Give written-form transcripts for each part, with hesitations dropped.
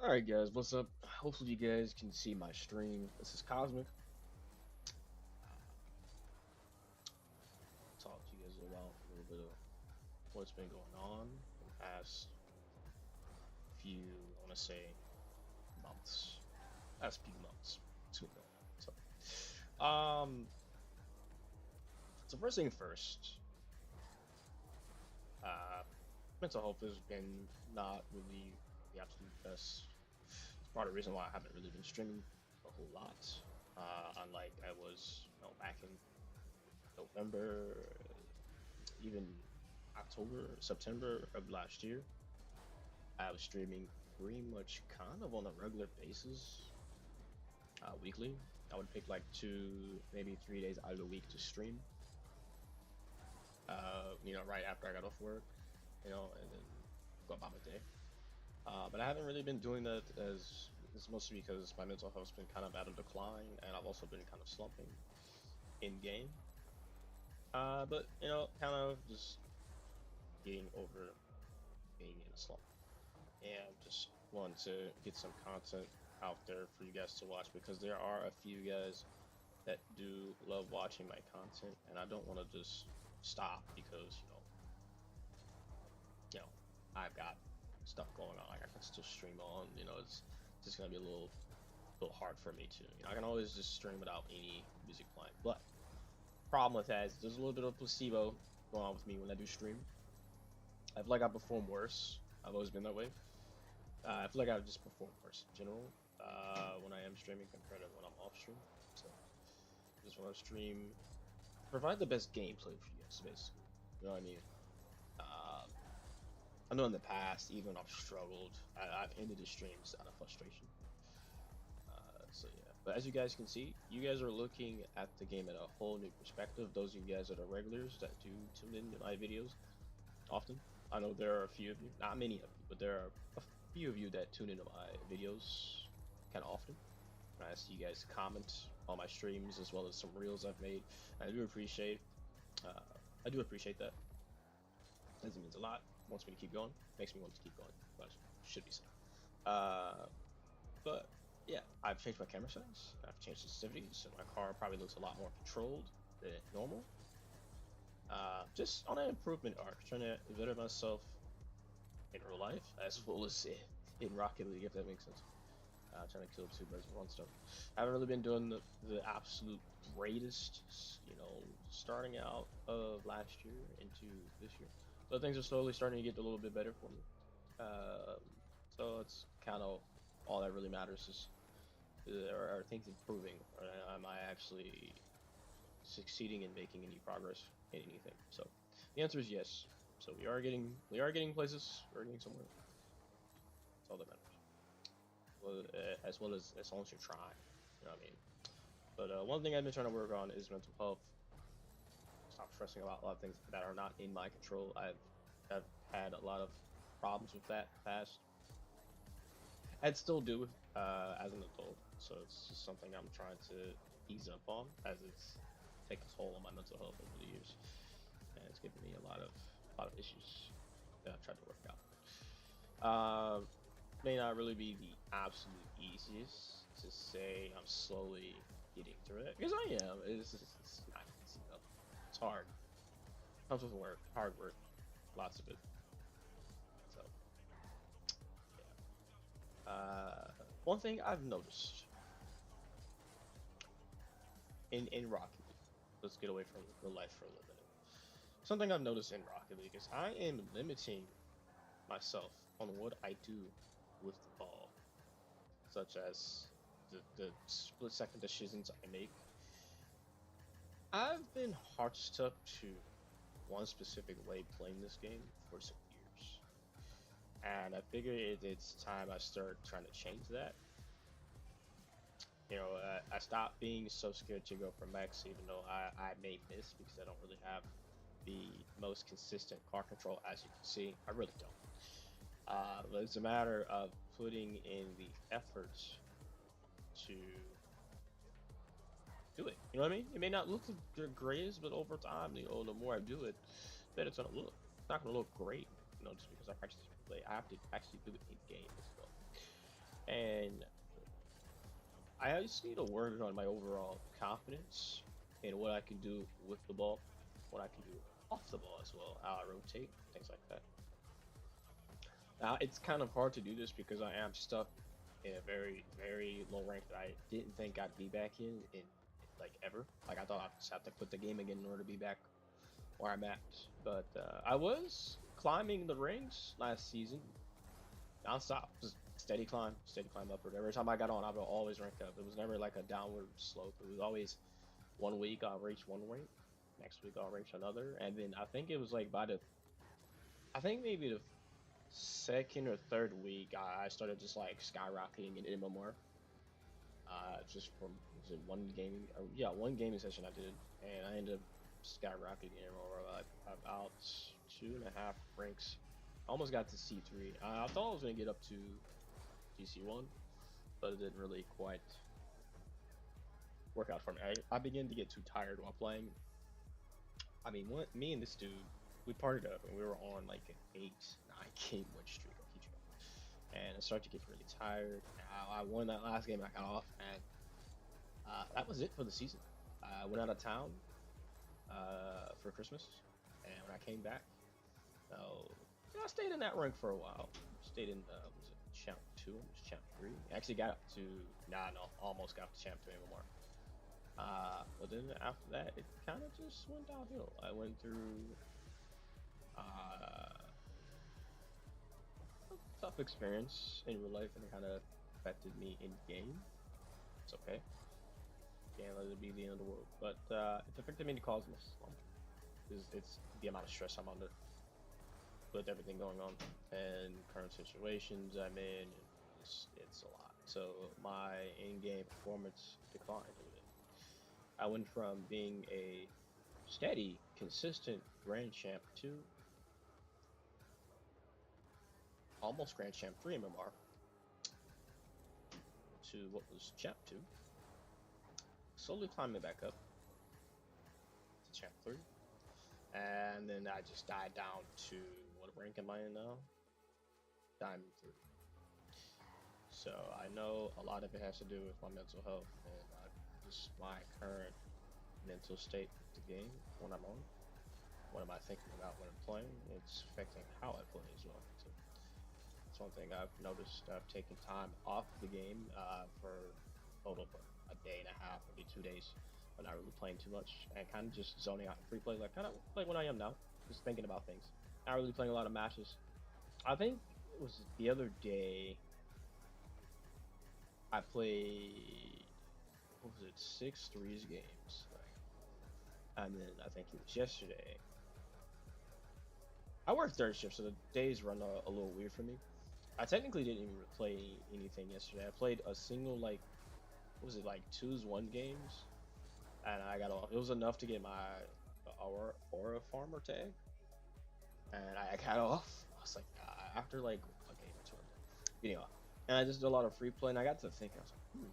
Alright guys, what's up? Hopefully you guys can see my stream. This is Cosmic. Talk to you guys about a little bit of what's been going on in the past few, I want to say, months. Past few months. What's been going on. So first thing first, uh, mental health has been not really the absolute best. It's part of the reason why I haven't really been streaming a whole lot. Unlike I was, back in November, even October, September of last year, I was streaming pretty much kind of on a regular basis, weekly. I would pick like 2, maybe 3 days out of the week to stream. Right after I got off work, and then go about my day. But I haven't really been doing that as it's mostly because my mental health's been kind of at a decline, and I've also been kind of slumping in game. But kind of just getting over being in a slump, and just want to get some content out there for you guys to watch because there are a few guys that do love watching my content, and I don't want to just stop because I've got stuff going on. Like I can still stream on. It's just gonna be a little hard for me to. I can always just stream without any music playing, but problem with that is there's a little bit of placebo going on with me when I do stream. I feel like I perform worse. I've always been that way. I feel like I just perform worse in general when I am streaming compared to when I'm off stream. So just want to stream, provide the best gameplay for you guys, basically. You know what I mean? Uh, I know in the past, even when I've struggled, I've ended the streams out of frustration. So yeah, but as you guys can see, you guys are looking at the game at a whole new perspective. Those of you guys that are regulars that do tune into my videos often. I know there are a few of you, not many of you, but there are a few of you that tune into my videos kind of often. I see you guys comment on my streams as well as some reels I've made. I do appreciate, uh, I do appreciate that. As it means a lot. Wants me to keep going. Makes me want to keep going. But should be said. But yeah, I've changed my camera settings. I've changed the sensitivity, so my car probably looks a lot more controlled than normal. Just on an improvement arc, trying to better myself in real life as well as in Rocket League, if that makes sense. Trying to kill two birds with one stone. I haven't really been doing the absolute greatest, starting out of last year into this year. So things are slowly starting to get a little bit better for me. So it's kind of all that really matters is are things improving, or am I actually succeeding in making any progress in anything? So the answer is yes. So we are getting places. We're getting somewhere. That's all that matters. Well, as long as you're trying, you know what I mean. But one thing I've been trying to work on is mental health. Stop stressing about a lot of things that are not in my control. I've had a lot of problems with that in the past. I'd still do as an adult, so it's just something I'm trying to ease up on as it's taken a toll on my mental health over the years, and it's given me a lot of issues that I've tried to work out. May not really be the absolute easiest to say I'm slowly getting through it because I am. It's not easy though. It's hard. Comes with work, hard work, lots of it. So yeah. One thing I've noticed in Rocket League. Let's get away from real life for a little bit. Something I've noticed in Rocket League is I am limiting myself on what I do with the ball, such as the split second decisions I make. I've been harched up to one specific way playing this game for some years, and I figure it's time I start trying to change that. I stopped being so scared to go for max, even though I may miss because I don't really have the most consistent car control, as you can see. I really don't. But it's a matter of putting in the efforts to do it. You know what I mean? It may not look the greatest, but over time, the more I do it, the better it's gonna look. It's not gonna look great, just because I practice play. I have to actually do it in game as well. and I just need to work on my overall confidence in what I can do with the ball, what I can do off the ball as well, how I rotate, things like that. Now it's kind of hard to do this because I am stuck in a very, very low rank that I didn't think I'd be back in like ever. Like I thought I'd just have to quit the game again in order to be back where I'm at. But I was climbing the ranks last season, nonstop, just steady climb upward. Every time I got on, I would always rank up. It was never like a downward slope. It was always one week I'll reach one rank, next week I'll reach another, and then I think it was like I think maybe the second or third week, I started just like skyrocketing in MMR. Just from was it one gaming? Yeah, one gaming session I did, and I ended up skyrocketing in MMR like about 2.5 ranks. Almost got to C3. I thought I was gonna get up to GC1, but it didn't really quite work out for me. I began to get too tired while playing. I mean, me and this dude, we partied up and we were on like an 8-9 game win streak. I'll keep you, and I started to get really tired. I won that last game. I got off, and that was it for the season. I went out of town for Christmas, and when I came back, I stayed in that rank for a while. Stayed in was it Champ 2? It was Champ 3. Actually got up to no, almost got to Champ 3 anymore. But then after that, it kind of just went downhill. I went through a tough experience in real life, and it kind of affected me in game. It's okay. Can't let it be the end of the world. But it affected me in the cosmos. It's the amount of stress I'm under with everything going on and current situations I'm in. It's a lot. So my in-game performance declined a little bit. I went from being a steady, consistent Grand Champ to almost Grand Champ 3 MMR to what was Champ 2. Slowly climbing back up to Champ 3. And then I just died down to, what rank am I in now? Diamond 3. So I know a lot of it has to do with my mental health and just my current mental state of the game when I'm on. What am I thinking about when I'm playing? It's affecting how I play as well. So it's one thing I've noticed. I've taken time off the game for a total of a day and a half, maybe 2 days. I'm not really playing too much and kind of just zoning out free play, like kind of like when I am now, just thinking about things. Not really playing a lot of matches. I think it was the other day I played, what was it, 6 threes games, and then I think it was yesterday. I work third shift, so the days run a little weird for me. I technically didn't even play anything yesterday. I played a single like, what was it, like 2s1 games, and I got off. It was enough to get my aura farmer tag, and I got off. I was like, after like a game or two, getting off, and I just did a lot of free play, and I got to thinking, I was like,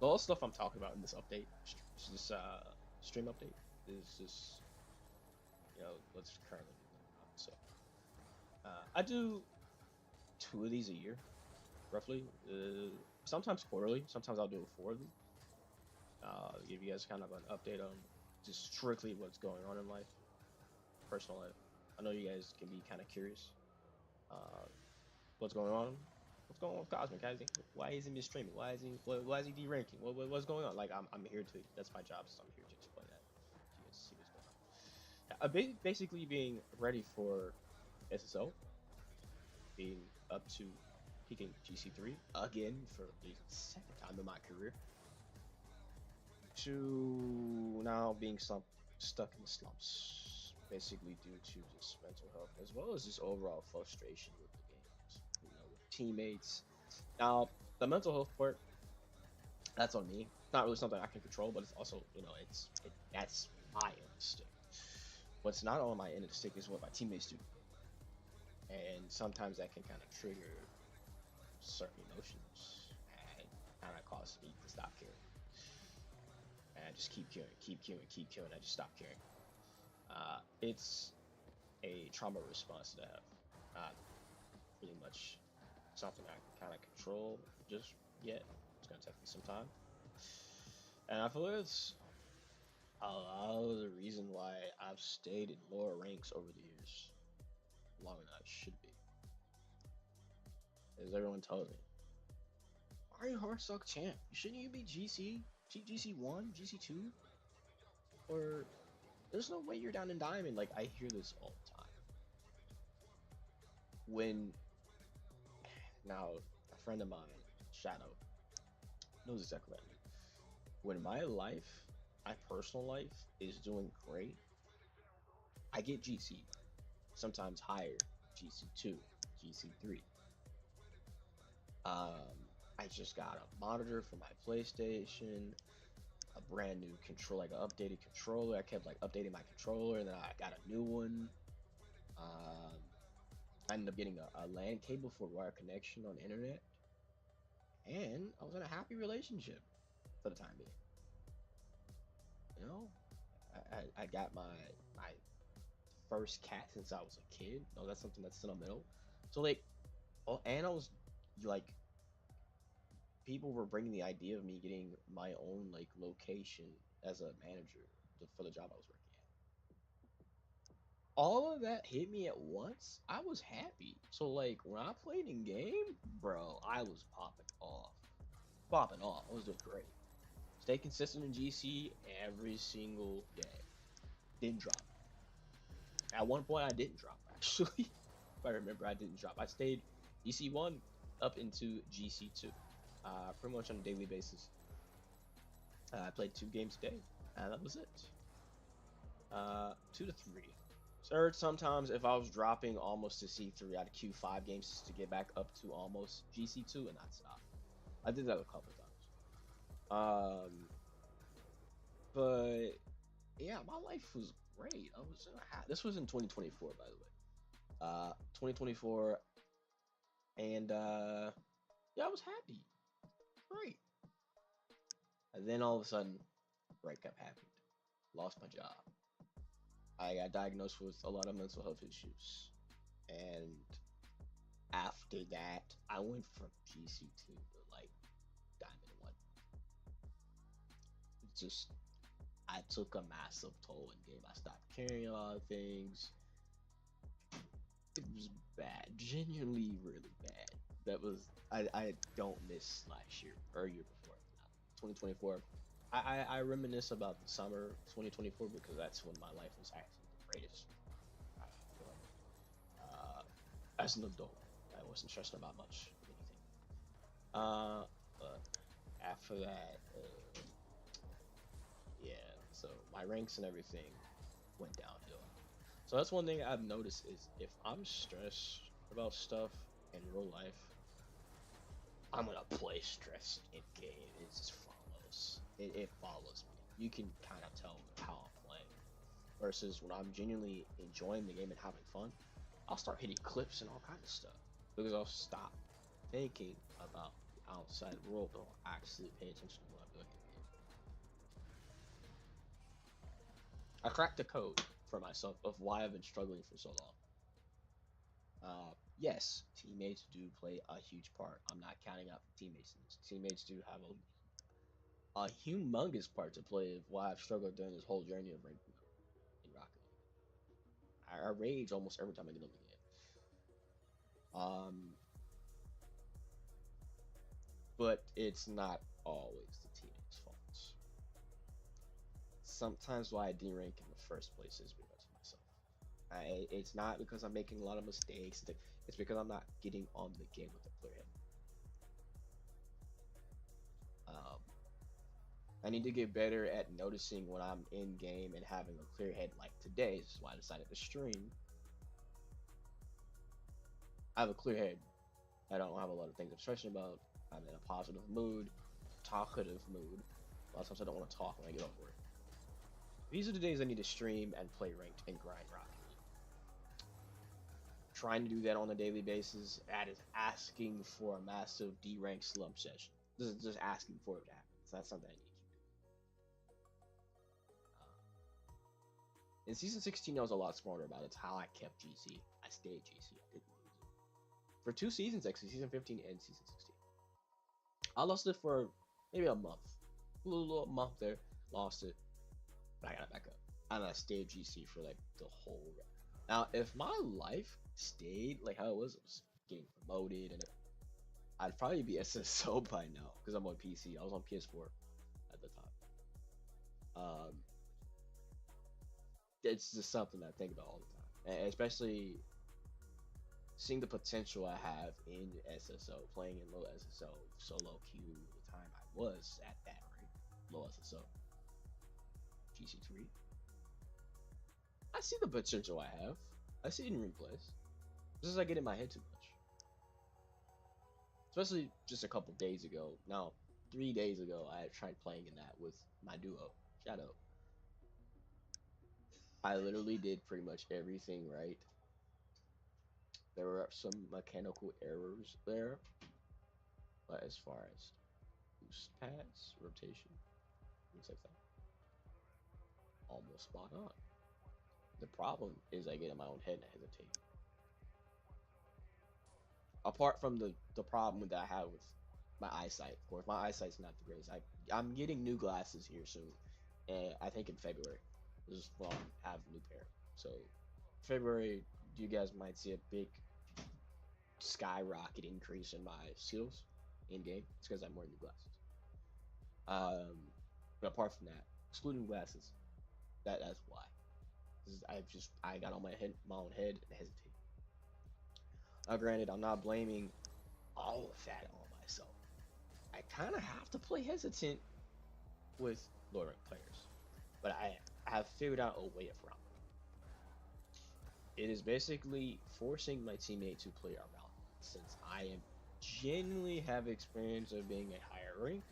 all the stuff I'm talking about in this update, this stream update, is just, you know, what's currently going on. So I do 2 of these a year, roughly. Sometimes quarterly, sometimes I'll do 4 of them. Give you guys kind of an update on just strictly what's going on in life, personal life. I know you guys can be kind of curious. What's going on? What's going on with Cosmic? Why isn't he streaming? Why is he deranking? What's going on? Like I'm here to. That's my job. So I'm here to explain that. So you guys see what's going on. Basically being ready for SSO, being up to peaking GC3 again for the 2nd time in my career, to now being stuck in the slumps, basically due to just mental health as well as just overall frustration with the games, you know, with teammates. Now, the mental health part, that's on me. It's not really something I can control, but it's also, you know, that's my end of the stick. What's not on my end of the stick is what my teammates do, and sometimes that can kind of trigger certain emotions and kind of cause me to stop caring. And I just keep queuing. I just stop caring. It's a trauma response that I have. Not really much something I can kind of control just yet. It's gonna take me some time, and I feel like it's a lot of the reason why I've stayed in lower ranks over the years longer than I should be. As everyone tells me, why are you Hearthstone champ? Shouldn't you be GC, GC1, GC2, or there's no way you're down in Diamond. Like I hear this all the time. When now a friend of mine, Shadow, knows exactly what I mean. When my life, my personal life, is doing great, I get GC, sometimes higher, GC2, GC3. Um, I just got a monitor for my PlayStation, a brand new control, like an updated controller. I kept like updating my controller, and then I got a new one. Um, I ended up getting a LAN cable for wire connection on the internet, and I was in a happy relationship for the time being. You know, I got my first cat since I was a kid. No, that's something that's in the middle. So like, oh, and I was like, people were bringing the idea of me getting my own like location as a manager for the job I was working at. All of that hit me at once. I was happy. So like when I played in game, bro, I was popping off. Popping off. I was doing great. Stay consistent in GC every single day. Didn't drop. At one point I didn't drop actually. If I remember, I didn't drop. I stayed GC1 up into GC2. Pretty much on a daily basis. I played 2 games a day, and that was it. 2 to 3. Or sometimes if I was dropping almost to C3, I'd queue 5 games just to get back up to almost GC2 and not stop. I did that a couple times. But yeah, my life was great. I was this was in 2024, by the way. 2024, and yeah, I was happy. Great. And then all of a sudden, breakup happened. Lost my job. I got diagnosed with a lot of mental health issues. And after that, I went from GC2 to like Diamond 1. It just, I took a massive toll in game. I stopped caring about things. It was bad. Genuinely really bad. That was, I don't miss last year or year before. 2024. I reminisce about the summer 2024 because that's when my life was actually the greatest. I feel like. As an adult, I wasn't stressing about much anything. But after that, yeah. So my ranks and everything went downhill. So that's one thing I've noticed is if I'm stressed about stuff in real life, I'm gonna play stress in game. It just follows. It follows me. You can kind of tell how I'm playing. Versus when I'm genuinely enjoying the game and having fun, I'll start hitting clips and all kinds of stuff because I'll stop thinking about the outside world and I'll actually pay attention to what I'm doing in the game. I cracked the code for myself of why I've been struggling for so long. Yes, teammates do play a huge part. I'm not counting out teammates in this. Teammates do have a humongous part to play of why I've struggled during this whole journey of ranking up in Rocket League. I rage almost every time I get on the game. But it's not always the teammates' faults. Sometimes why I derank in the first place is because of myself. It's not because I'm making a lot of mistakes. It's because I'm not getting on the game with a clear head. I need to get better at noticing when I'm in game and having a clear head. Like today, this is why I decided to stream. I have a clear head. I don't have a lot of things I'm stressing about. I'm in a positive mood, talkative mood. A lot of times I don't want to talk when I get off work. These are the days I need to stream and play ranked and grind Rocket League. Trying to do that on a daily basis, that is asking for a massive D rank slump session. This is just asking for it to happen. It's not something I need to keep doing. In season 16, I was a lot smarter about it. It's how I kept GC. I stayed GC. I didn't lose it. for 2 seasons actually, season 15 and season 16. I lost it for maybe a month, little month there, lost it, but I got it back up. And I stayed GC for like the whole run. Now, if my life stayed like how it was getting promoted, and I'd probably be SSO by now because I'm on PC. I was on PS4 at the time. Um, it's just something I think about all the time, and especially seeing the potential I have in SSO, playing in low SSO, solo queue, the time I was at that rate, low SSO, GC3. I see the potential I have. I see it in replays. Just as I get in my head too much. Especially just a couple days ago. Now, 3 days ago, I tried playing in that with my duo, Shadow. I literally did pretty much everything right. There were some mechanical errors there, but as far as boost pads, rotation, things like that, almost spot on. The problem is I get in my own head and I hesitate. Apart from the problem that I have with my eyesight, of course, my eyesight's not the greatest. I'm getting new glasses here soon, and I think in February, this is when I'll have a new pair. So February, you guys might see a big skyrocket increase in my skills in game. It's because I'm wearing new glasses. But apart from that, excluding glasses, that's why. I got on my own head and hesitate. Now, granted, I'm not blaming all of that on myself. I kind of have to play hesitant with lower ranked players, but I have figured out a way around it. It is basically forcing my teammate to play around, since I am genuinely have experience of being a higher rank.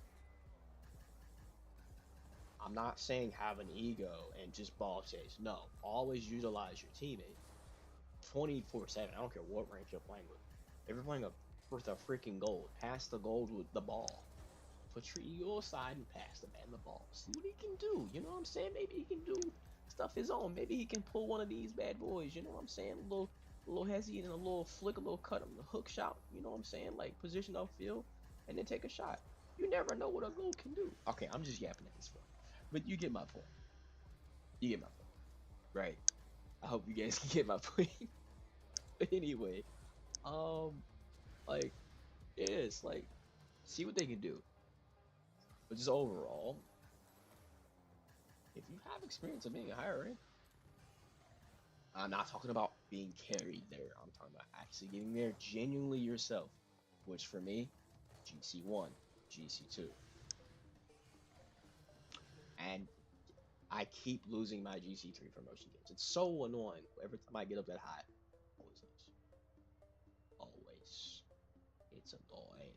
I'm not saying have an ego and just ball chase. No, always utilize your teammate 24/7. I don't care what rank you're playing with. If you're playing with a freaking gold, pass the gold with the ball. Put your ego aside and pass the man the ball. See what he can do. You know what I'm saying? Maybe he can do stuff his own. Maybe he can pull one of these bad boys. You know what I'm saying? A little hezzy and a little flick, a little cut him, the hook shot. You know what I'm saying? Like position upfield and then take a shot. You never know what a goal can do. Okay, I'm just yapping at this point, but you get my point. You get my point, right? I hope you guys can get my point. But anyway, um, like it is like see what they can do. But just overall, if you have experience of being a higher rank, I'm not talking about being carried there. I'm talking about actually getting there genuinely yourself, which for me, GC1, GC2. And I keep losing my GC3 promotion games. It's so annoying. Every time I get up that high, always lose. Always. It's annoying.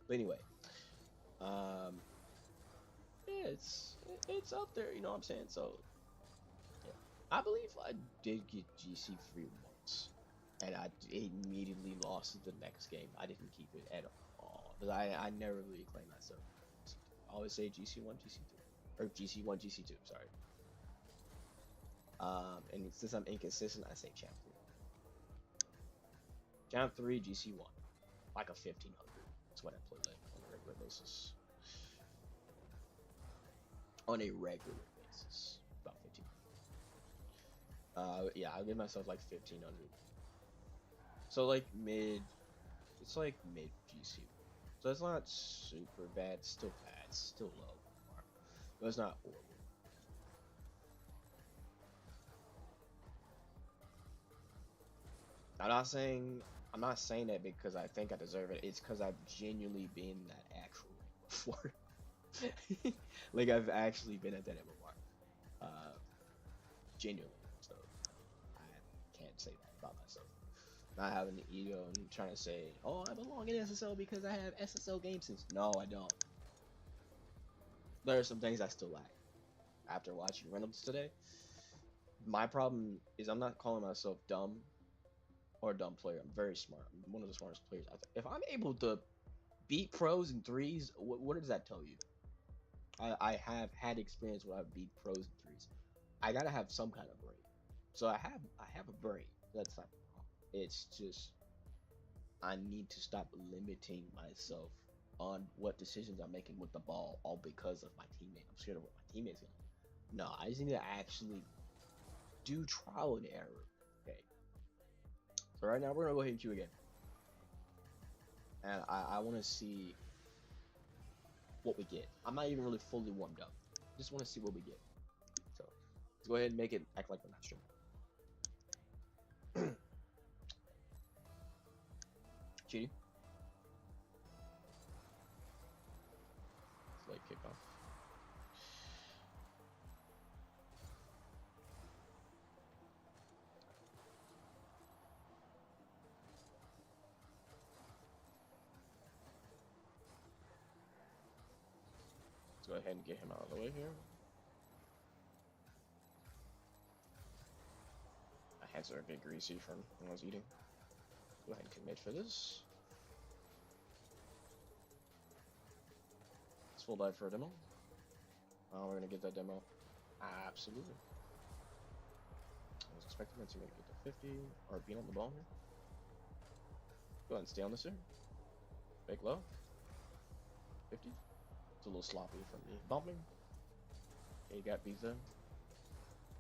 But anyway, um, yeah, it's up there. You know what I'm saying? So yeah, I believe I did get GC3 once, and I immediately lost the next game. I didn't keep it at all because I never really claimed myself. I always say GC1, GC3, or GC1, GC2. Sorry. And since I'm inconsistent, I say Champ 3. Champ 3, GC1, like a 1500. That's what I play like on a regular basis. On a regular basis, about 1500. Yeah, I'll give myself like 1500. So like it's like mid GC. So it's not super bad. It's still bad. It's still low, but it's not horrible. I'm not saying that because I think I deserve it. It's because I've genuinely been that actual before. Like I've actually been at that MMR. Genuinely. So I can't say that about myself. Not having the ego and trying to say, oh, I belong in SSL because I have SSL game sense. No, I don't. There are some things I still lack. After watching randoms today, my problem is I'm not calling myself dumb or a dumb player. I'm very smart. I'm one of the smartest players out there. If I'm able to beat pros in threes, what does that tell you? I have had experience where I beat pros in threes. I gotta have some kind of brain. So I have a brain. That's not wrong. It's just I need to stop limiting myself on what decisions I'm making with the ball, all because of my teammate. I'm scared of what my teammate's gonna do. No, I just need to actually do trial and error. Okay. So right now we're gonna go ahead and queue again. And I wanna see what we get. I'm not even really fully warmed up. Just wanna see what we get. So let's go ahead and make it act like we're not streaming. Cheating. It's late kickoff. Let's go ahead and get him out of the way here. My hands are a bit greasy from when I was eating. Go ahead and commit for this. Let's full dive for a demo. Oh, we're gonna get that demo. Absolutely. I was expecting my teammate to get to 50 or being on the ball here. Go ahead and stay on this here. Fake low. 50. It's a little sloppy from me bumping. Okay, you got beat there.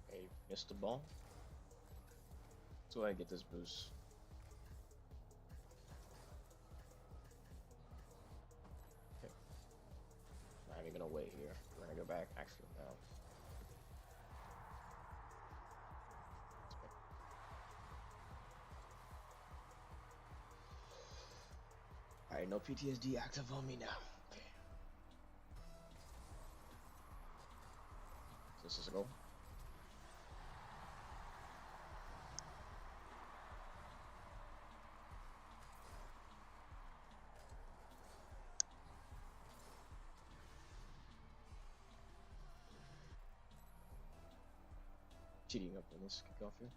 Okay, missed the ball. Let's go ahead and get this boost. Okay. Not even gonna wait here. We're gonna go back. Actually, no. Alright, no PTSD active on me now. Okay. So this is a goal. Cheating up on this kickoff here.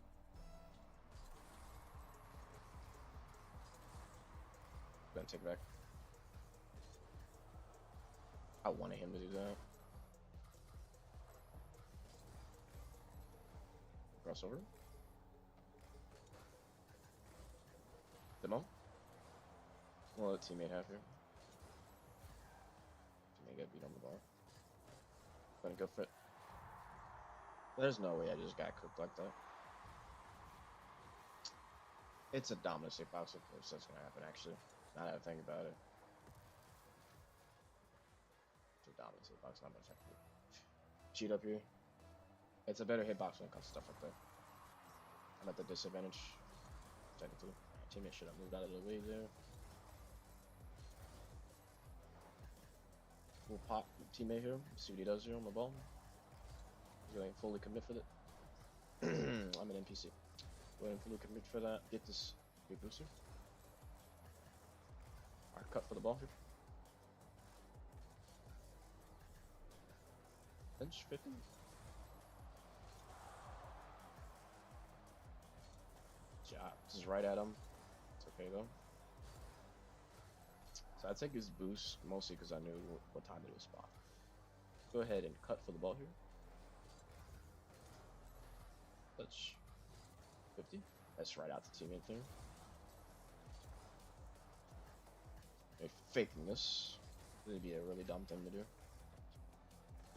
Go ahead and take it back. I wanted him to do that. Crossover. Demo. We'll let teammate have here. Teammate got beat on the ball. Gonna go for it. There's no way I just got cooked like that. It's a dominant hitbox, of course that's gonna happen actually. Now that I think about it. It's a dominant hitbox, not much I can do. Cheat up here. It's a better hitbox when it comes to stuff like that. I'm at the disadvantage. Technically. My teammate should have moved out of the way there. We'll pop teammate here, see what he does here on the ball. He's going to fully commit for that. I'm an NPC. Go ahead and fully commit for that. Get this big booster. Alright, cut for the ball here. Bench 50. Job. This is right at him. It's okay though. So I take his boost mostly because I knew what time it was spot. Go ahead and cut for the ball here. Touch 50. That's right out the teammate there. If faking this, this would be a really dumb thing to do.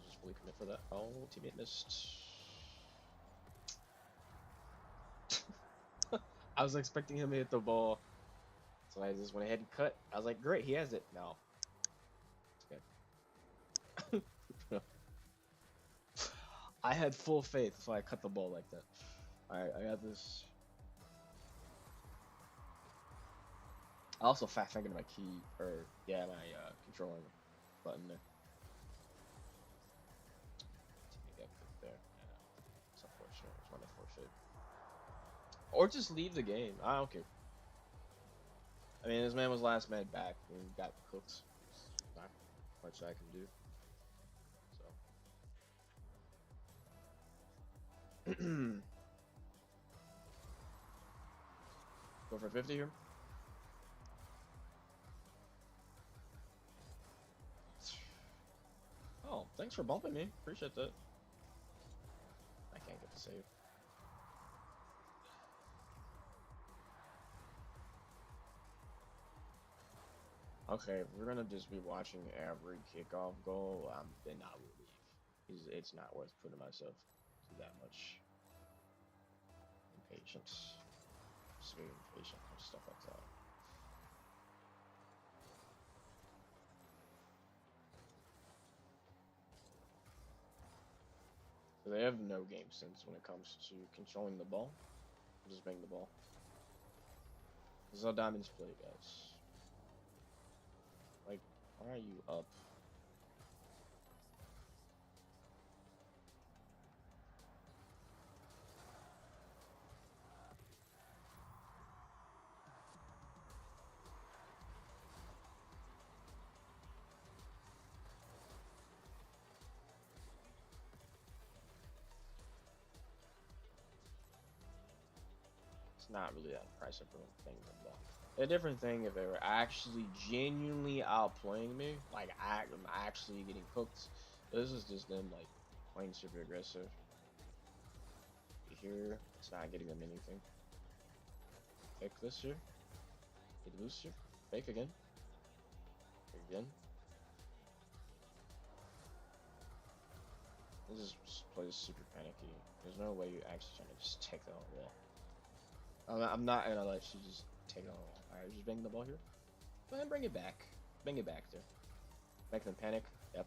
Just fully commit for that. Oh, teammate missed. I was expecting him to hit the ball, so I just went ahead and cut. I was like, great, he has it. No. Okay. I had full faith, so I cut the ball like that. Alright, I got this. I also fat fingered my key, or yeah, my controlling button there. Teammate got cooked there. Yeah, it's unfortunate. It's one unfortunate. Or just leave the game. I don't care. I mean, this man was last man back and got cooked. Not much I can do. So. Go for 50 here. Oh, thanks for bumping me. Appreciate that. I can't get the save. Okay, if we're gonna just be watching every kickoff goal, then I will leave. It's not worth putting myself to that much impatience. Just very impatient for stuff like that. So they have no game sense when it comes to controlling the ball. Just bang the ball. This is how diamonds play, guys. Like, why are you up? It's not really that impressive for things like that. A different thing if they were actually genuinely outplaying me, like I'm actually getting cooked. This is just them like playing super aggressive. Here, it's not getting them anything. Fake this here. Get loose here. Fake again. Again. This is plays super panicky. There's no way you're actually trying to just take that on the wall. I'm not gonna let you just take it on the wall. Alright, just bang the ball here. Go ahead and bring it back. Bring it back there. Make them panic. Yep.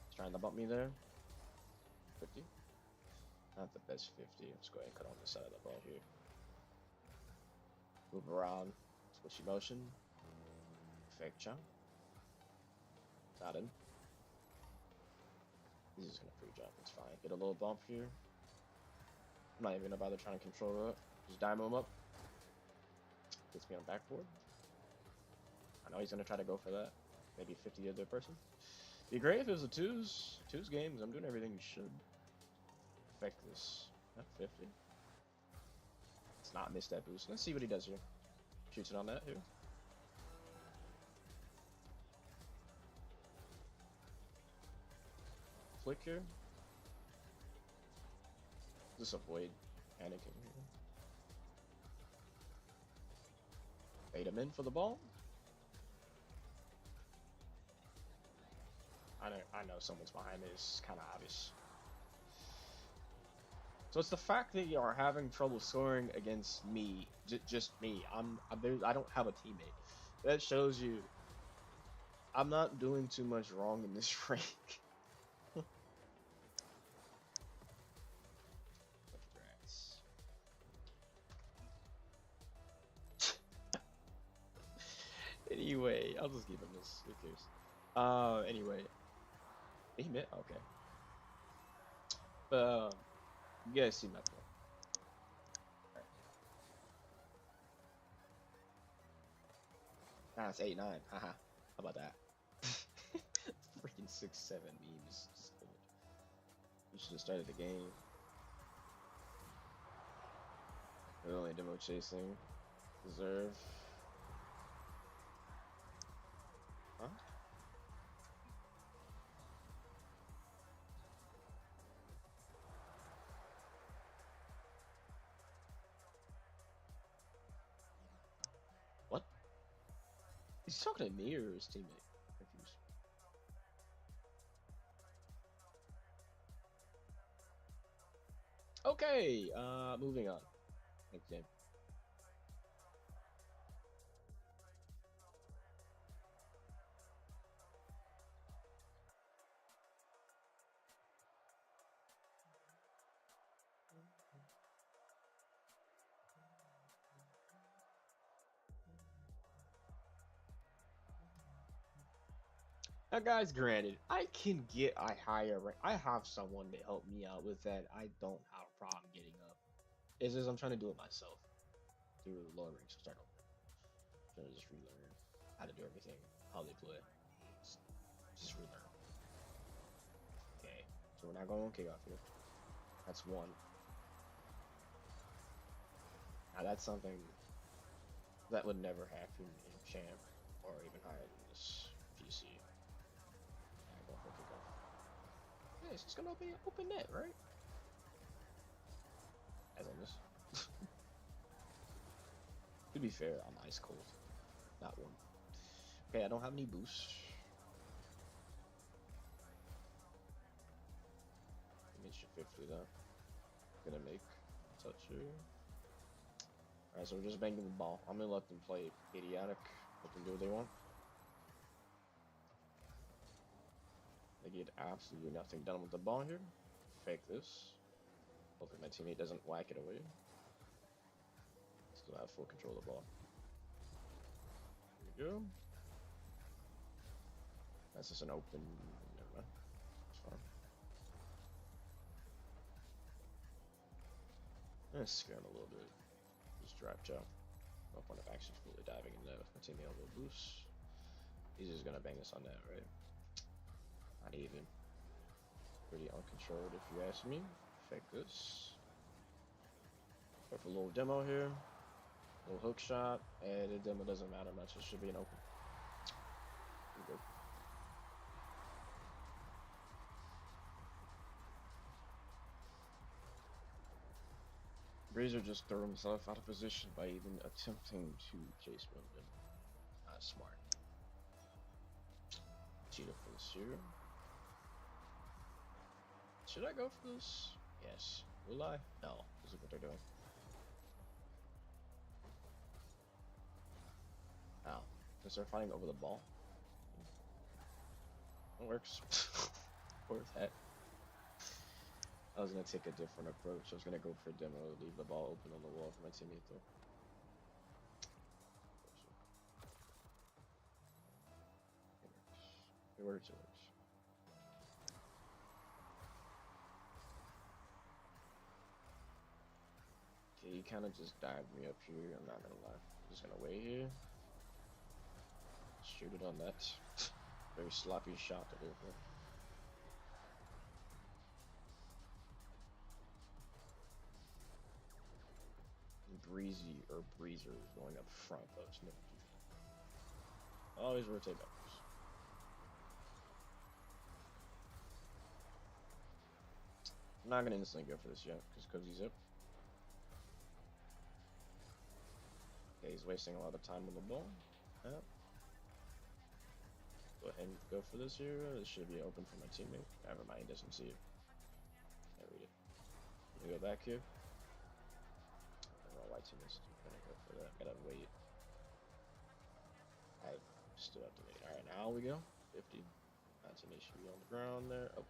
He's trying to bump me there. 50. Not the best 50. Let's go ahead and cut on the side of the ball here. Move around. Switch motion. Fake jump. Not in. He's just gonna free jump. It's fine. Get a little bump here. I'm not even gonna bother trying to control it. Just dynamo him up. Gets me on backboard. I know he's gonna try to go for that. Maybe 50 other person. Be great if it was a twos games. I'm doing everything you should. Affect this. Not 50. Let's not miss that boost. Let's see what he does here. Shoots it on that here. Flick here. Just avoid panicking here. Bait him in for the ball. I know someone's behind me. It's kind of obvious. So it's the fact that you are having trouble scoring against me, just me. I don't have a teammate. That shows you I'm not doing too much wrong in this rank. Anyway, I'll just give him this. Who cares? Anyway. He mid? Okay. But, you guys see my point. Right. Nah, it's 8-9. Haha. How about that? Freaking 6-7 memes. Just you should have started the game. We're only demo chasing. Deserve. Huh? What? He's talking to me or his teammate? Confused. Okay, moving on. Next game. Now, guys, granted, I can get a higher rank. I have someone to help me out with that. I don't have a problem getting up. It's just I'm trying to do it myself. Do lower ranks, start over. Trying to just relearn how to do everything, how they play. Just relearn. Okay, so we're not going on kickoff here. That's one. Now that's something that would never happen in champ or even higher than this PC. Yeah, go for kickoff. Yeah, it's just gonna be open net, right? As on this. To be fair, I'm ice cold. Not one. Okay, I don't have any boosts. Miniature 50 though. Gonna make a touch here. Alright, so we're just banging the ball. I'm gonna let them play idiotic. Let them do what they want. They get absolutely nothing done with the ball here. Fake this. Hopefully my teammate doesn't whack it away. Still have full control of the ball. Here we go. That's just an open. Never mind. It's fine. I'm gonna scare him a little bit. Just drive chow. No point of actually fully diving in there with my teammate on the boost. He's just gonna bang this on that, right? Not even. Pretty uncontrolled if you ask me. Fake this. Go for a little demo here. Little hook shot. And the demo doesn't matter much. It should be an open. Good. Breezer just threw himself out of position by even attempting to chase Wimbledon. Smart. Cheetah for this here. Should I go for this? Yes. Will I? No. This is what they're doing. Ow. Because they're fighting over the ball. It works. Worth it. I was gonna take a different approach. I was gonna go for demo, leave the ball open on the wall for my teammate though. It works. It works. Okay, he kind of just dived me up here. I'm not gonna lie. I'm just gonna wait here. Shoot it on that. Very sloppy shot to do it. Breezy or Breezer is going up front though. It's never always rotate backwards. I'm not gonna instantly go for this yet because Cozy's up. Okay, he's wasting a lot of time on the ball. Yep. Go ahead and go for this here. This should be open for my teammate. Never mind, he doesn't see it. I read it. Let me go back here. I don't know why teammate's gonna go for that. Gotta wait. I still have to wait. Alright, now we go. 50. My teammate should be on the ground there. Oh.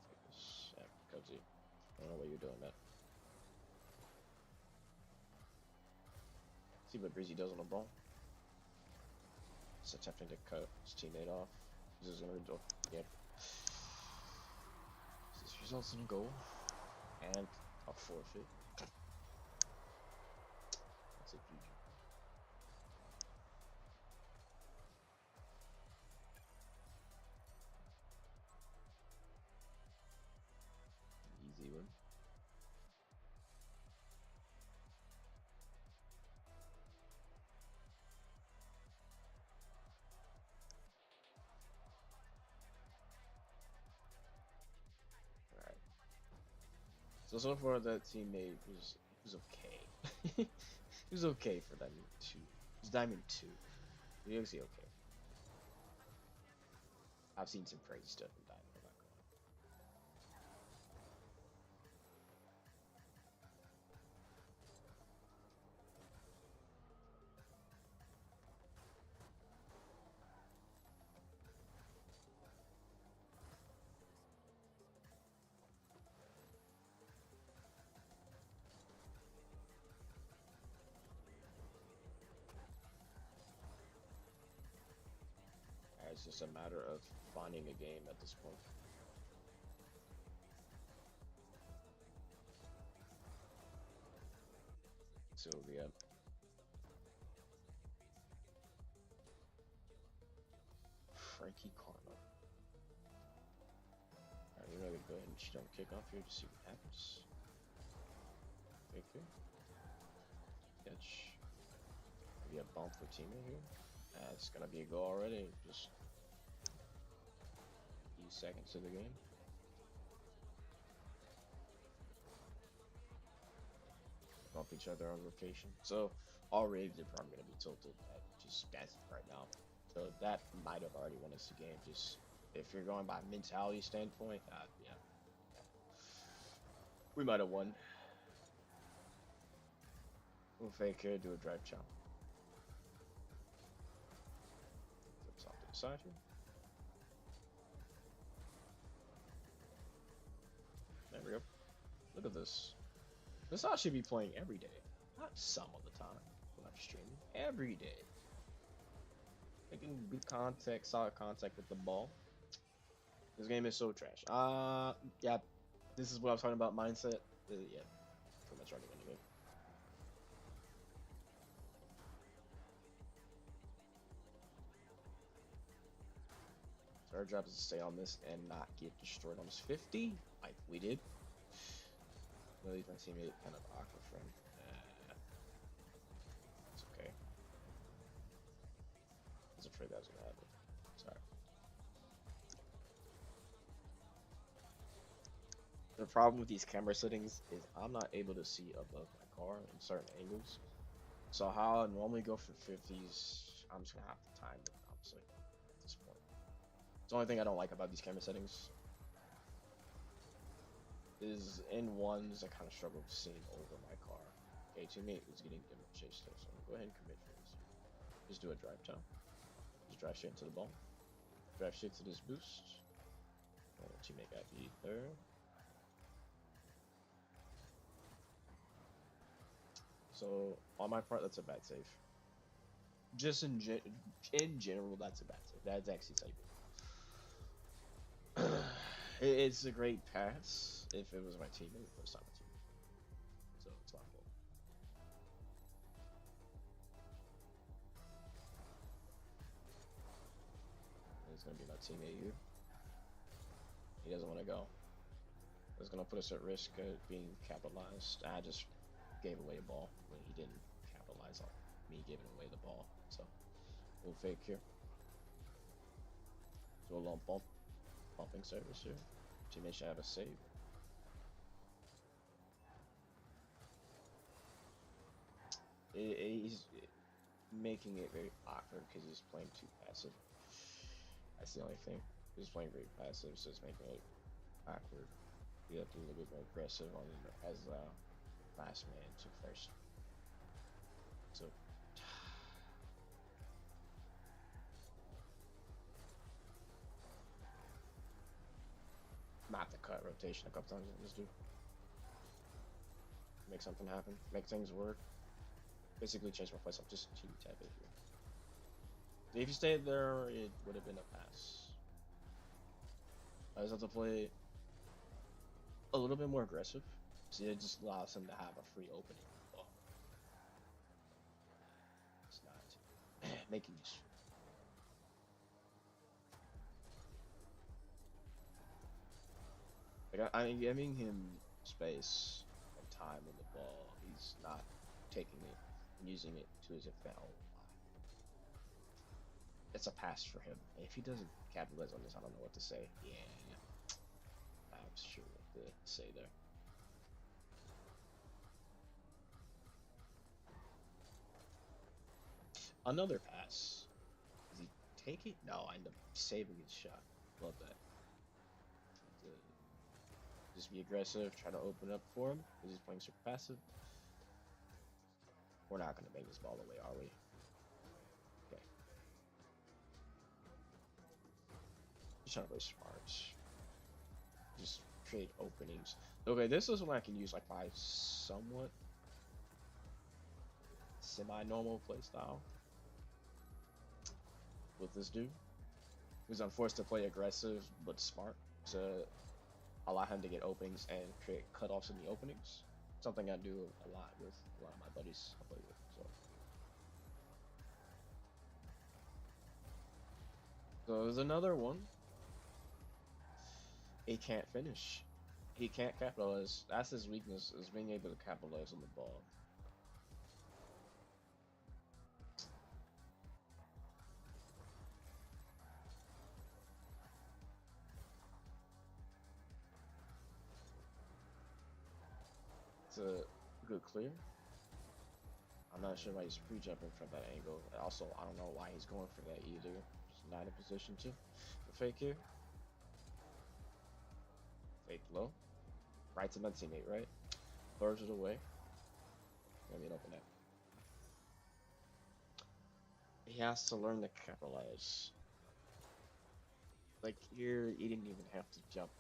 Focus. Yeah, Cozy. I don't know what you're doing, man. See what Breezy does on the ball. He's attempting to cut his teammate off. This is gonna result. Yep. This results in a goal and a forfeit. That's a GG. Easy one. So far that teammate was okay. He was okay for Diamond 2. He's Diamond 2. He was okay. I've seen some crazy stuff in Diamond. I'm not gonna lie. It's just a matter of finding a game at this point. So we have Frankie Carlo. Alright, we're gonna go ahead and shoot on kickoff here to see what happens. Okay. Catch. Maybe a bump for teammate here. It's gonna be a goal already. Just a few seconds of the game. Bump each other on rotation. So already they're probably gonna be tilted at just as right now. So that might have already won us the game. Just if you're going by mentality standpoint, yeah, we might have won. We'll fake here, do a drive chop. Flips off to the side here. There we go. Look at this. This I should be playing every day, not some of the time when I'm streaming. Every day. Making good contact, solid contact with the ball. This game is so trash. Yeah, this is what I was talking about, mindset. Yeah, pretty much already won the game. So our job is to stay on this and not get destroyed. Almost 50, like we did. At least my teammate kind of awkward for him. It's okay. I was afraid that was gonna happen. Sorry. The problem with these camera settings is I'm not able to see above my car in certain angles. So how I normally go for 50s, I'm just gonna have to time it, honestly, at this point. It's the only thing I don't like about these camera settings. Is in ones I kind of struggle seeing over my car. Okay, teammate is getting chased there, so I'm gonna go ahead and commit for this. Just do a drive time. Just drive straight into the ball. Drive straight to this boost. Teammate got beat there. So on my part, that's a bad save. Just in general, that's a bad save. That's actually saving. It's a great pass if it was my teammate, but it's not my teammate. So it's my fault. It's gonna be my teammate here. He doesn't want to go. It's gonna put us at risk of being capitalized. I just gave away a ball when he didn't capitalize on me giving away the ball. So we'll fake here. Do a long bumping service here. Teammate should have a save. He's making it very awkward because he's playing too passive. That's the only thing. He's playing very passive, so it's making it awkward. You have to be a little bit more aggressive on as last man to first. So not the cut rotation a couple times. Just do make something happen, make things work. Basically change my place up. Just team tap it here. If you stayed there, it would have been a pass. I just have to play a little bit more aggressive. See, it just allows him to have a free opening. Oh. It's not making this. Like I'm giving him space and time with the ball. He's not taking it and using it to his advantage. It's a pass for him. If he doesn't capitalize on this, I don't know what to say. Yeah, I'm sure what to say there. Another pass. Does he take it? No, I end up saving his shot. Love that. Just be aggressive, try to open up for him. He's playing super passive. We're not going to make this ball away, are we? Okay. Just trying to play smart. Just create openings. Okay, this is when I can use like my somewhat semi-normal playstyle with this dude. Because I'm forced to play aggressive but smart to allow him to get openings and create cutoffs in the openings. Something I do a lot with a lot of my buddies I play with. So there's another one. He can't finish. He can't capitalize. That's his weakness, is being able to capitalize on the ball. It's a good clear. I'm not sure why he's pre-jumping from that angle. Also, I don't know why he's going for that either. He's not in position to fake here. Fake low. Right to my teammate, right? Throws it away. Let me open that. He has to learn to capitalize. Like here, he didn't even have to jump.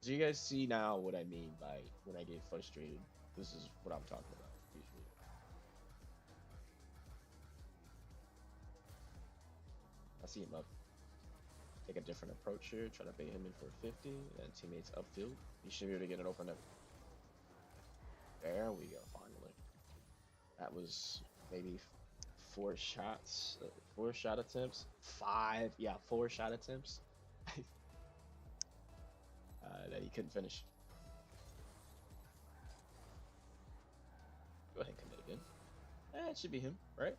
So you guys see now what I mean by when I get frustrated. This is what I'm talking about usually. I see him up. Take a different approach here. Try to bait him in for 50. And teammates upfield. You should be able to get it open up. There we go. Finally. That was maybe 4 shots, 4 shot attempts. 4 shot attempts. That he couldn't finish. Go ahead and commit again. It should be him, right?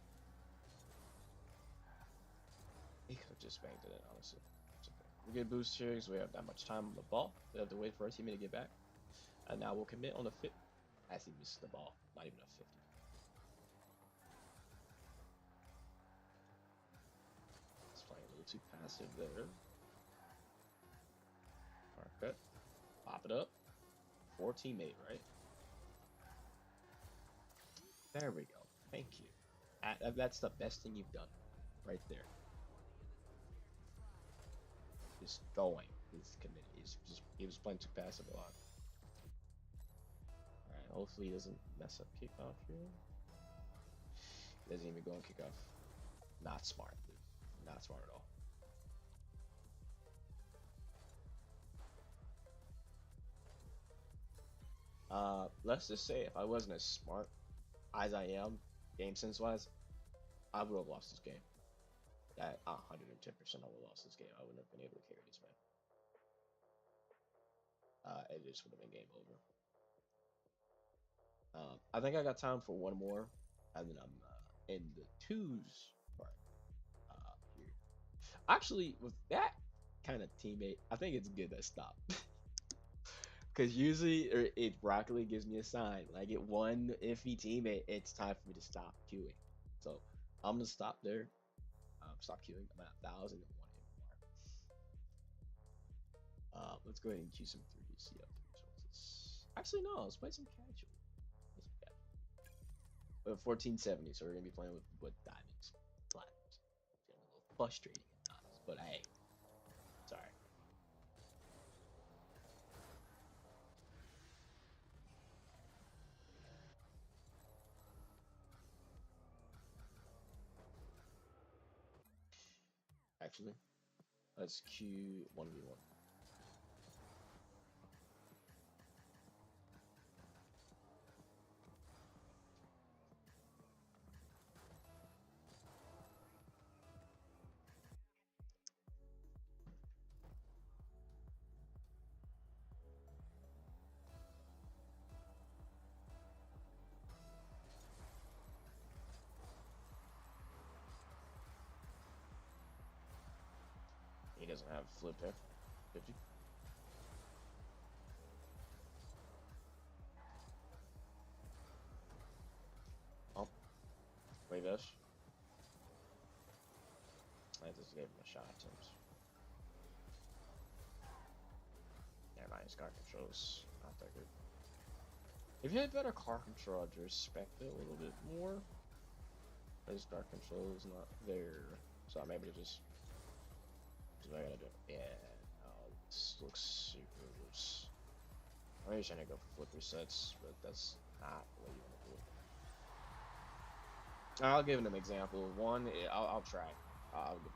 He could have just banked it, honestly. It's okay. We get boost here because we have that much time on the ball. We have to wait for our teammate to get back. And now we'll commit on the 50. As he misses the ball. Not even a 50. He's playing a little too passive there. Cut. Pop it up. For teammate, right? There we go. Thank you. That's the best thing you've done. Right there. Just going. He's committed. He was playing too passive a lot. Alright, hopefully he doesn't mess up kickoff here. He doesn't even go on kickoff. Not smart, dude. Not smart at all. Let's just say if I wasn't as smart as I am, game sense wise, I would have lost this game. That 110% I would have lost this game. I wouldn't have been able to carry this man. It just would have been game over. I think I got time for one more, and then I'm in the twos part here. Actually, with that kind of teammate, I think it's good that I stopped. Because usually Rocket League gives me a sign. When I get one iffy teammate, it's time for me to stop queuing. So I'm gonna stop there. Stop queuing. I'm at 1,001 anymore. Let's go ahead and queue some 3DC up here. Actually, no. Let's play some casual. We have 1470, so we're gonna be playing with diamonds, platinums. It's a little frustrating at times, but hey, sorry. Actually, let's queue 1v1. He doesn't have flip there. 50. Oh, wave S. I just gave him a shot attempt. Yeah, his car controls not that good. If you had better car control, I'd respect it a little bit more. His car control is not there, so I'm able to just do what I gotta do. Yeah, this looks super loose. I'm really trying to go for flip resets, but that's not what you want to do. I'll give it an example. One, I'll try. I'll give.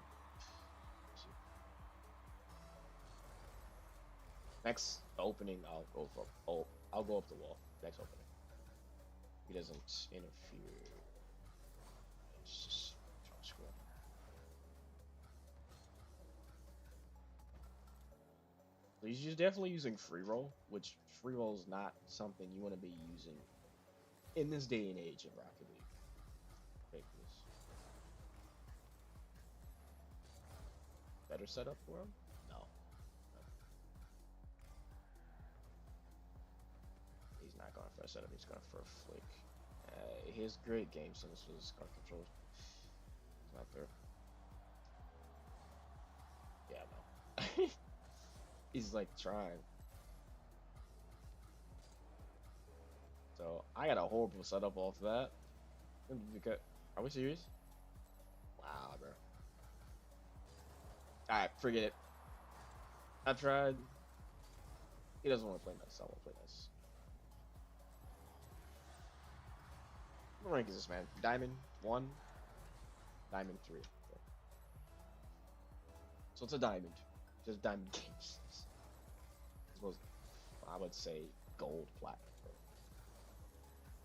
Next opening, I'll go for. Oh, I'll go up the wall. Next opening. He doesn't interfere. Let's just try to screw up. So he's definitely using free roll, which free roll is not something you want to be using in this day and age of Rocket League. Take this. Better setup for him? No. percent of he's going for a flick. He has great game sense with his card control. It's not there. Yeah, no. He's like trying. So I got a horrible setup off that. Are we serious? Wow, bro. Alright, forget it. I tried. He doesn't want to play nice. I want to play nice. What rank is this man? Diamond 1, Diamond 3. Okay. So it's a diamond. Just diamond games. I would say gold, plat.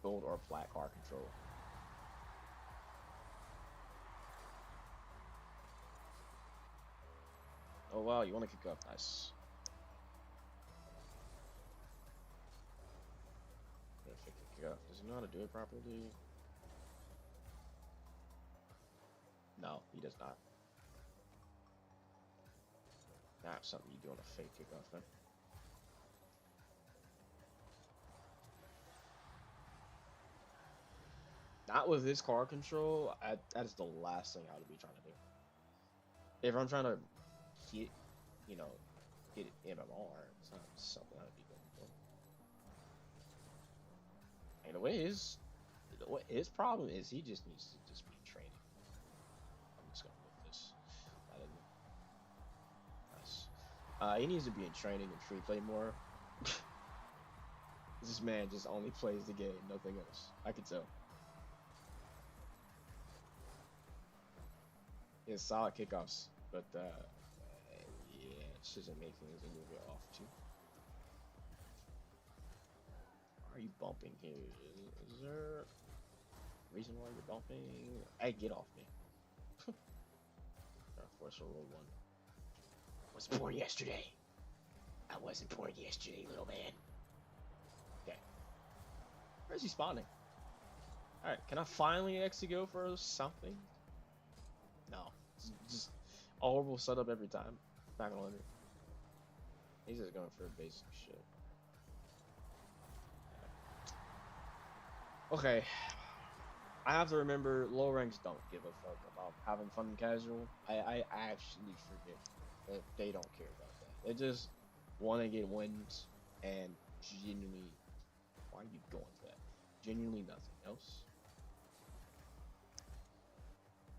Gold or plat car control. Oh wow, you want to kick up? Nice. Kick up. Does he know how to do it properly? No, he does not. Not something you do on a fake kickoff, man. Not with this car control. That is the last thing I would be trying to do. If I'm trying to hit, you know, hit MMR, it's not something I'd be going for. And the way his problem is, he just needs to just be training. I'm just gonna move this. Nice. He needs to be in training and free play more. This man just only plays the game, nothing else. I can tell. He has solid kickoffs, but yeah, decision making is a little bit off too. Why are you bumping here? Is there a reason why you're bumping? Hey, get off me. Force a roll 1. Was born yesterday. I wasn't born yesterday, little man. Okay. Where's he spawning? Alright, can I finally actually go for something? No. Just a horrible setup every time. Not gonna let me. He's just going for basic shit. Okay. I have to remember low ranks don't give a fuck about having fun and casual. I actually forget that they don't care about that. They just want to get wins and genuinely. Why are you going for that? Genuinely nothing else.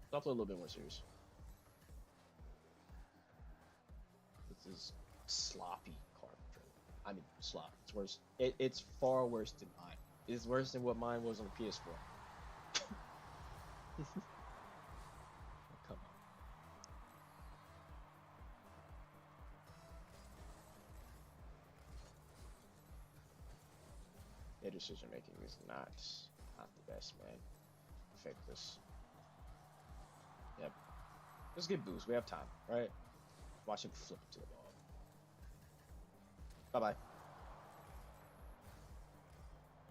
So I'll play a little bit more serious. This is sloppy card control. I mean, sloppy. It's worse. It's far worse than mine. It's worse than what mine was on the PS4. Oh, come on. Their decision making is not the best, man. Fake this. Yep. Let's get boost. We have time, right? Watch him flip it to the ball. Bye bye.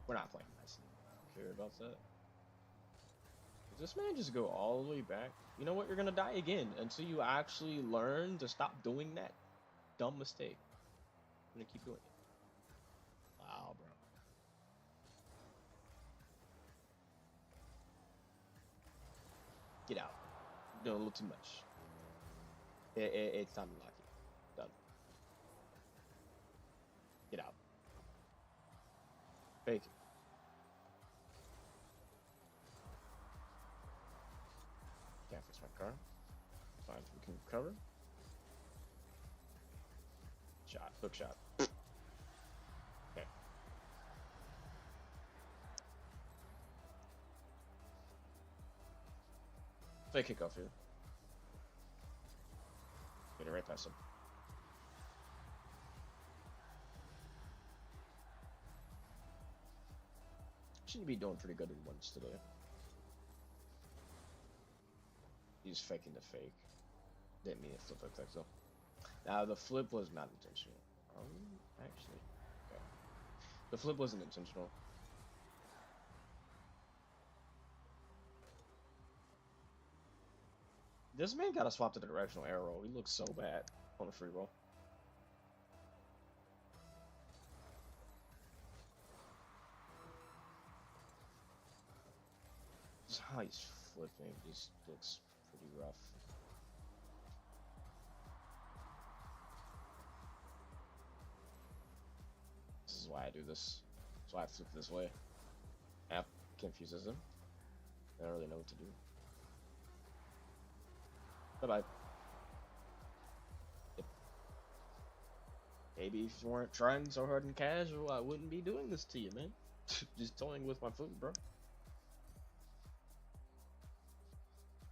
We're not playing nice. I don't care about that. Does this man just go all the way back? You know what? You're gonna die again until you actually learn to stop doing that dumb mistake. I'm gonna keep doing it. Wow, bro. Get out. You're doing a little too much. It's time to lock it. Done. Get out. Fake it. Can't fix my car. Fine, we can recover. Shot. Hook shot. Okay. Fake kickoff here. Get it right past him. Should be doing pretty good in ones today. He's faking the fake. Didn't mean to flip like that though. Now the flip was not intentional. Actually, okay. The flip wasn't intentional. This man gotta swap to the directional arrow. He looks so bad on the free roll. how he's flipping just looks pretty rough. This is why I do this. That's why I flip this way. App confuses him. I don't really know what to do. Bye bye. Yep. Maybe if you weren't trying so hard and casual, I wouldn't be doing this to you, man. Just toying with my food, bro.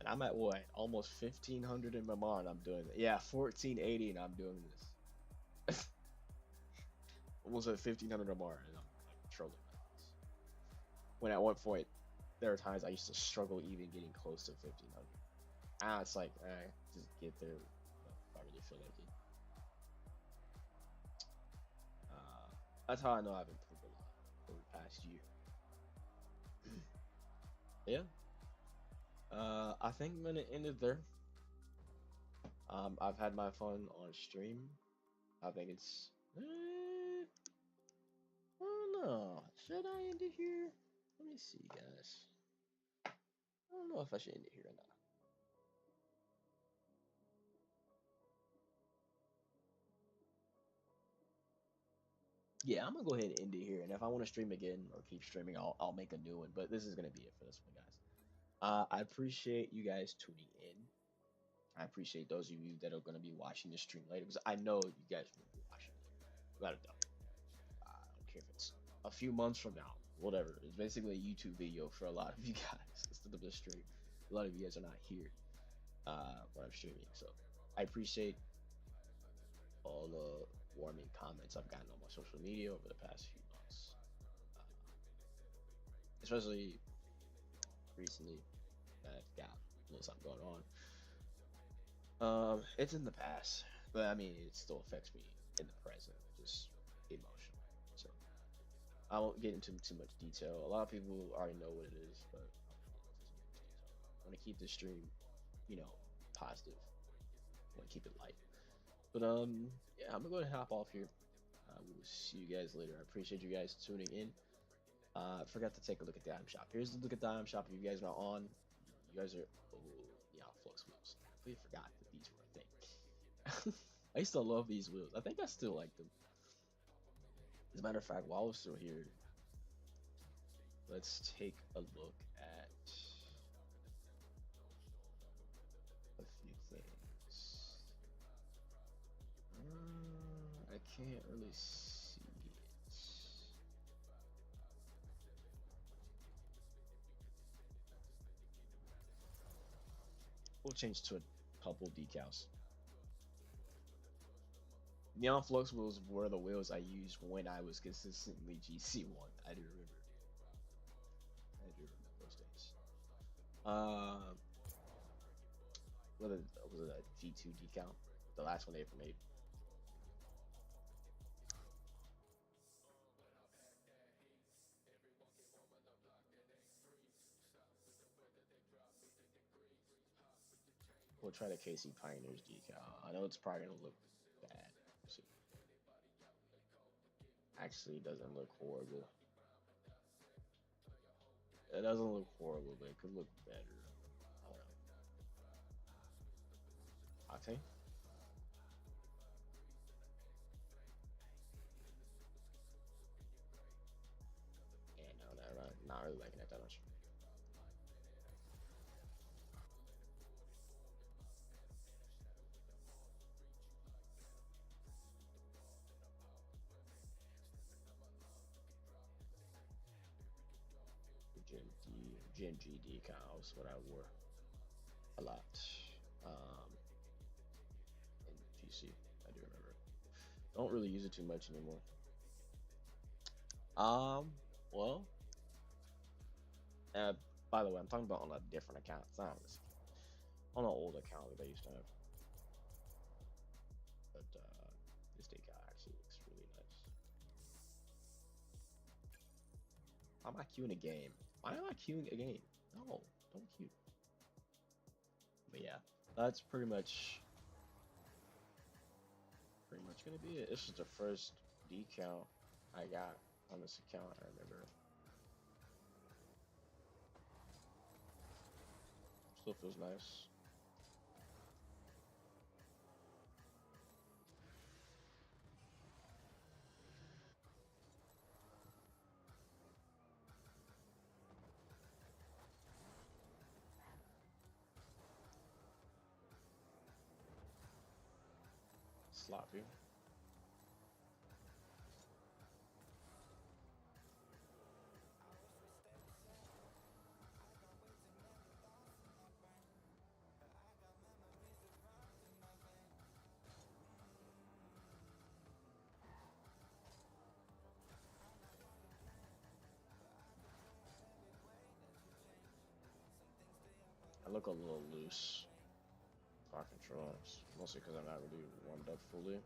And I'm at what? Almost 1500 in Mamar and I'm doing it. Yeah, 1480 and I'm doing this. Almost at 1500 Mamar and I'm trolling. When at one point, there are times I used to struggle even getting close to 1500. It's like, just get there if I really feel like it. That's how I know I've improved a lot over the past year. Yeah. I think I'm gonna end it there. I've had my fun on stream. I think it's. I don't know. Should I end it here? Let me see, guys. I don't know if I should end it here or not. Yeah, I'm gonna go ahead and end it here. And if I want to stream again or keep streaming, I'll make a new one. But this is gonna be it for this one, guys. I appreciate you guys tuning in. I appreciate those of you that are gonna be watching the stream later because I know you guys will be watching it. Without a doubt. I don't care if it's a few months from now, whatever. It's basically a YouTube video for a lot of you guys instead of a stream. A lot of you guys are not here when I'm streaming, so I appreciate all the warming comments I've gotten on my social media over the past few months, especially recently that I've got a little something going on. It's in the past, but I mean, it still affects me in the present, just emotionally. So I won't get into too much detail. A lot of people already know what it is, but I want to keep the stream, positive. I want to keep it light. But yeah, I'm gonna go ahead and hop off here. We will see you guys later. I appreciate you guys tuning in. I forgot to take a look at the item shop. Here's the look at the item shop. If you guys are not on, you guys are Flux wheels. I completely forgot that these were a thing. I used to love these wheels. I think I still like them. As a matter of fact, while we're still here, let's take a look at a few things. I can't really see it. We'll change to a couple decals. Neon Flux wheels were the wheels I used when I was consistently GC1. I do remember. I do remember those days. Whether was it a G2 decal? The last one they ever made. We'll try the KC Pioneers decal. I know it's probably gonna look bad. Actually, it doesn't look horrible. It doesn't look horrible, but it could look better. I don't know. Octane? Yeah, no, not really liking it that much. GMG decals, what I wore a lot. In GC, I do remember. Don't really use it too much anymore. Well, by the way, I'm talking about on a different account. It's not on this account. On an old account that I used to have. But this decal actually looks really nice. How am I queuing a game? Why am I queuing a game? No, don't queue. But yeah, that's pretty much gonna be it. This is the first decal I got on this account. I remember. Still feels nice. Sloppy. I look a little loose. Car controls, mostly because I'm not really warmed up fully.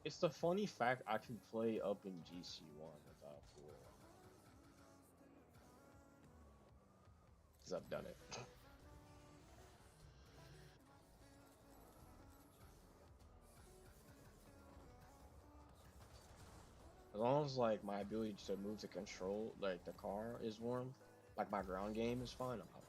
It's the funny fact I can play up in GC1 without full, because I've done it. As long as like my ability to move to control like the car is warm, like my ground game is fine, I'm cool.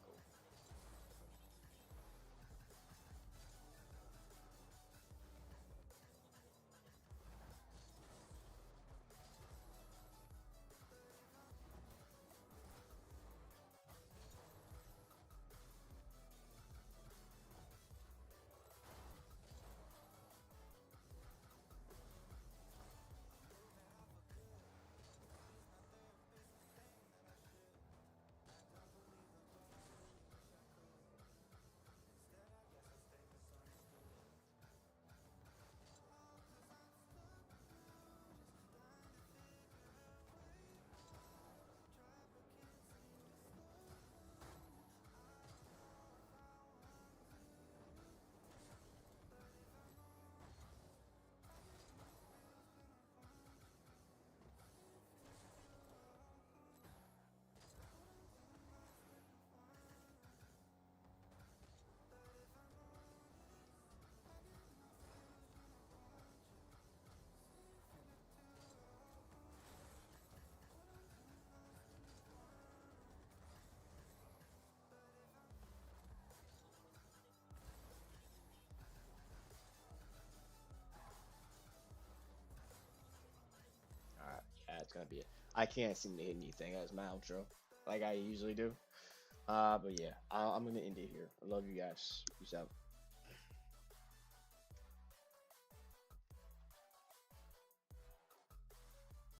Alright, yeah, it's gonna be it. I can't seem to hit anything as my outro, like I usually do. But yeah, I'm gonna end it here. I love you guys. Peace out.